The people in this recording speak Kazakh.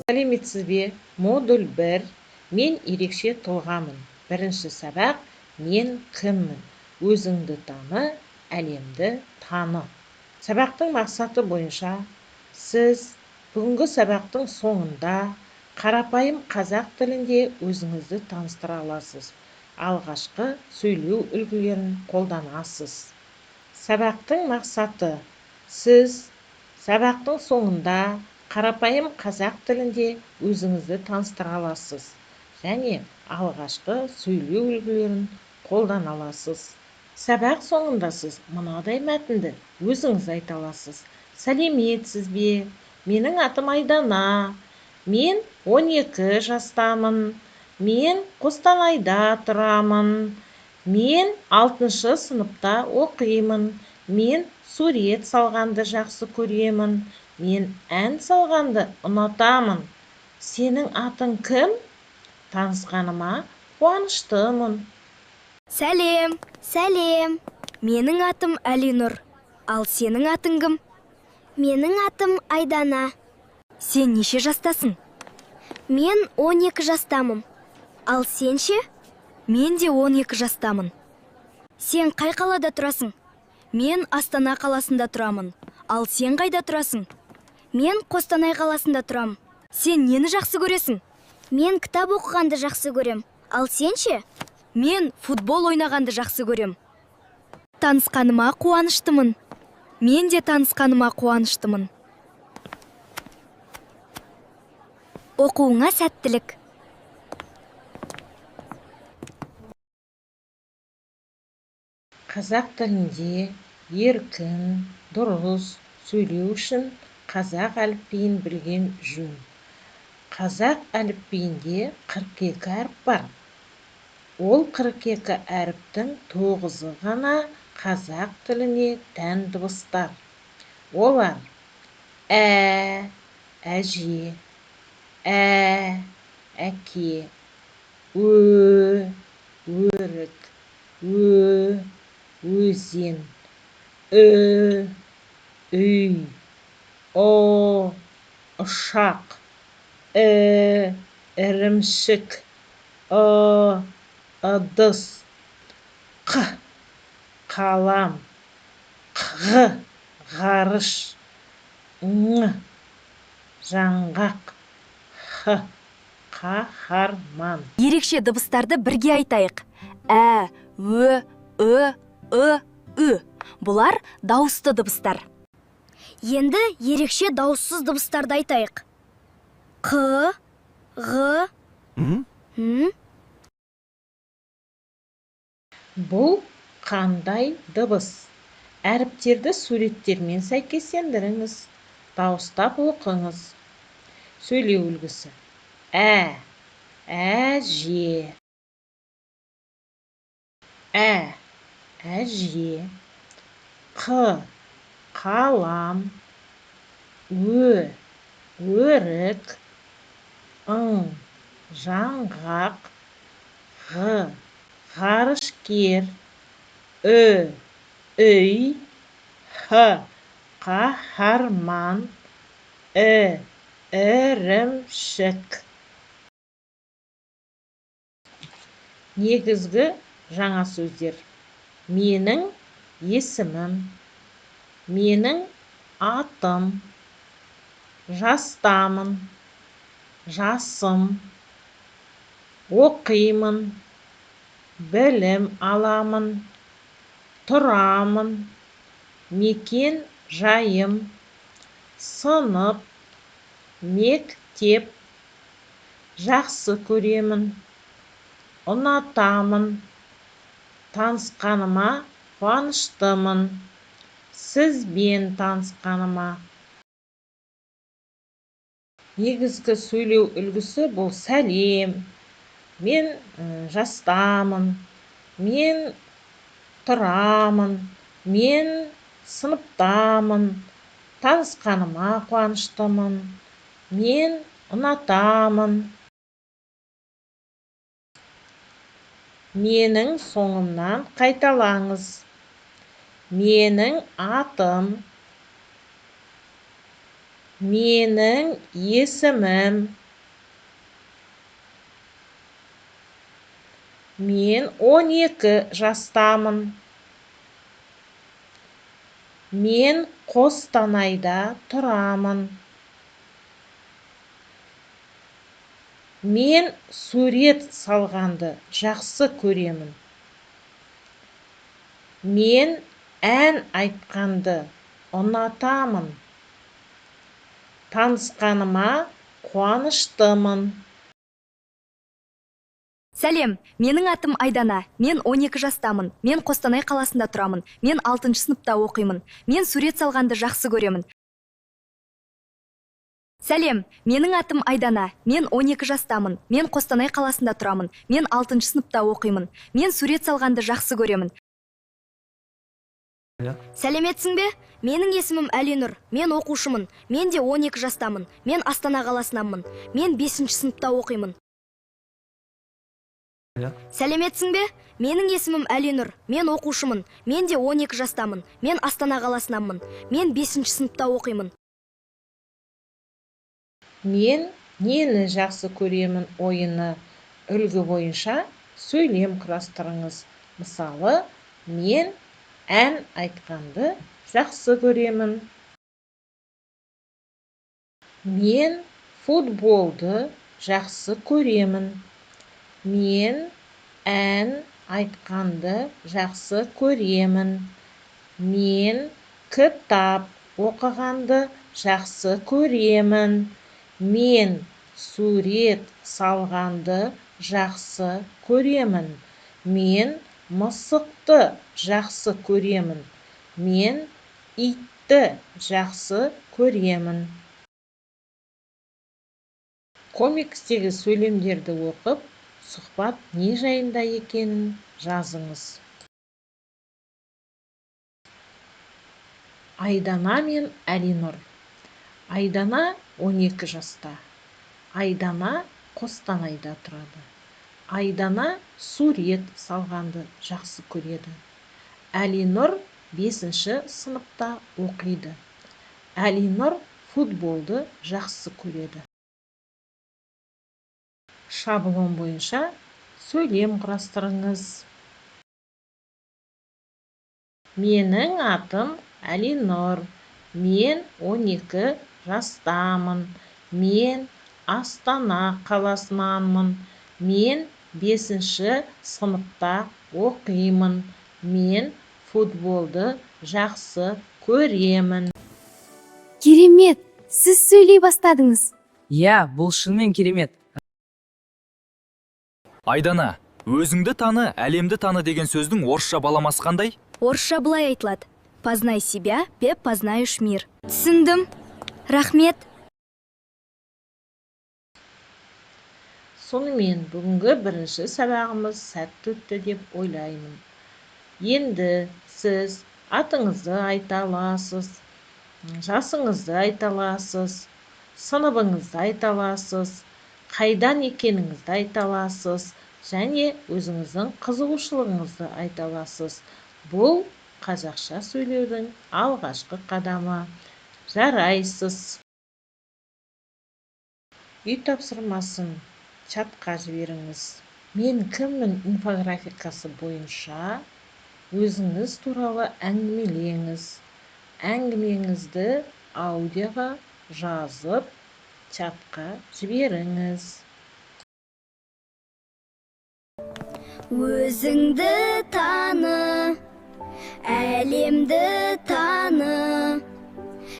Сәлеметсіз бе? Модуль 1. Мен ерекше тұлғамын. Бірінші сабақ. Мен кіммін? Өзіңді таны, әлемді таны. Сабақтың мақсаты бойынша сіз бүгінгі сабақтың соңында қарапайым қазақ тілінде өзіңізді таныстыра аласыз. Алғашқы сөйлеу үлгілерін қолданасыз. Сабақтың мақсаты сіз сабақтың соңында қарапайым қазақ тілінде өзіңізді таныстыра аласыз және алғашқы сөйлеу үлгілерін қолдана аласыз. Сабақ соңында сіз мынадай мәтінді өзіңіз айта аласыз. Сәлеметсіз бе? Менің атым Айдана. Мен 12 жастамын. Мен Қостанайда тұрамын. Мен 6 сыныпта оқимын. Мен сурет салғанды жақсы көремін. Мен ән салғанды ұнатамын. Сенің атың кім? Танысқаныма қуаныштымын. Сәлем. Сәлем. Менің атым Әлинұр. Ал сенің атың кім? Менің атым Айдана. Сен неше жастасың? Мен 12 жастамын. Ал сен ше? Мен де 12 жастамын. Сен қай қалада тұрасың? Мен Астана қаласында тұрамын. Ал сен қайда тұрасың? Мен Қостанай қаласында тұрам. Сен нені жақсы көресің? Мен кітап оқығанды жақсы көрем. Ал сен ше? Мен футбол ойнағанды жақсы көрем. Танысқаныма қуаныштымын. Мен де танысқаныма қуаныштымын. Оқуыңа сәттілік. Қазақ тілінде еркін, дұрыс сөйлеу үшін қазақ әліпбиін білген жөн. Қазақ әліпбиінде 42 әріп бар. Ол 42 әріптің 9-ы ғана қазақ тіліне тән дыбыстар. Олар әже, әке, өрік, өзен, үй, ұшақ, ірімшік, ыдыс, қалам, ғарыш, жаңғақ, қаһарман. Ерекше дыбыстарды бірге айтайық. Ү. Бұлар дауысты дыбыстар. Енді ерекше дауыссыз дыбыстарды айтайық. Қ, ғ, Бұл қандай дыбыс? Әріптерді суреттермен сәйкестендіріңіз. Дауыстап оқыңыз. Сөйлеу үлгісі. Әже, әже, қалам, өрік, жаңғақ, ғарышкер, үй, қаһарман, ірімшік. Негізгі жаңа сөздер. Менің есімім, менің атым, жастамын, жасым, оқимын, білім аламын, тұрамын, мекен жайым, сынып, мектеп, жақсы көремін, ұнатамын, танысқаныма қуаныштымын, сізбен танысқаныма. Негізгі сөйлеу үлгісі бұл сәлем, мен жастамын, мен тұрамын, мен сыныптамын, танысқаныма қуаныштымын, мен ұнатамын. Менің соңымнан қайталаңыз. Менің атым, Менің есімім. Мен 12 жастамын. Мен Қостанайда тұрамын. Мен сурет салғанды жақсы көремін. Мен ән айтқанды ұнатамын. Танысқаныма қуаныштымын. Сәлем, менің атым Айдана. Мен 12 жастамын. Мен Қостанай қаласында тұрамын. Мен 6 сыныпта оқимын. Мен сурет салғанды жақсы көремін. Сәлем, менің атым Айдана. Мен 12 жастамын. Мен Қостанай қаласында тұрамын. Мен 6 сыныпта оқимын. Мен сурет салғанды жақсы көремін. Сәлеметсің бе? Менің есімім Әлинұр. Мен оқушымын. Мен де 12 жастамын. Мен Астана қаласынанмын. Мен 5 сыныпта оқимын. Сәлеметсің бе? Менің есімім Әлинұр. Мен оқушымын. Мен де 12 жастамын. Мен Астана қаласынанмын. Мен 5 сыныпта оқимын. Мен нені жақсы көремін ойыны үлгі бойынша сөйлем құрастырыңыз. Мысалы, мен ән айтқанды жақсы көремін. Мен футболды жақсы көремін. Мен ән айтқанды жақсы көремін. Мен кітап оқығанды жақсы көремін. Мен сурет салғанды жақсы көремін. Мен мысықты жақсы көремін. Мен итті жақсы көремін. Комикстегі сөйлемдерді оқып, сұхбат не жайында екенін жазыңыз. Айдана мен Әлинұр. Айдана 12 жаста. Айдана Қостанайда тұрады. Айдана сурет салғанды жақсы көреді. Әлинұр 5 сыныпта оқиды. Әлинұр футболды жақсы көреді. Шаблон бойынша сөйлем құрастырыңыз. Менің атым Әлинұр. Мен 12 жастамын. Мен Астана қаласынанмын. Мен 5 сыныпта оқимын. Мен футболды жақсы көремін. Керемет! Сіз сөйлей бастадыңыз. Иә, бұл шынымен керемет. Айдана, өзіңді таны, әлемді таны деген сөздің орысша баламасы қандай? Орысша былай айтылады. Познай себя, бе познаешь мир. Түсіндім. Рахмет. Сонымен бүгінгі бірінші сабағымыз сәтті өтті деп ойлаймын. Енді сіз атыңызды айта аласыз, жасыңызды айта аласыз, сыныбыңызды айта аласыз, қайдан екеніңізді айта аласыз, және өзіңіздің қызығушылығыңызды айта аласыз. Бұл қазақша сөйлеудің алғашқы қадамы. Жарайсыз. Үй тапсырмасын чатқа жіберіңіз. Мен кіммін инфографикасы бойынша өзіңіз туралы әңгімелеңіз. Әңгімеңізді аудиоға жазып чатқа жіберіңіз. Өзіңді таны, әлемді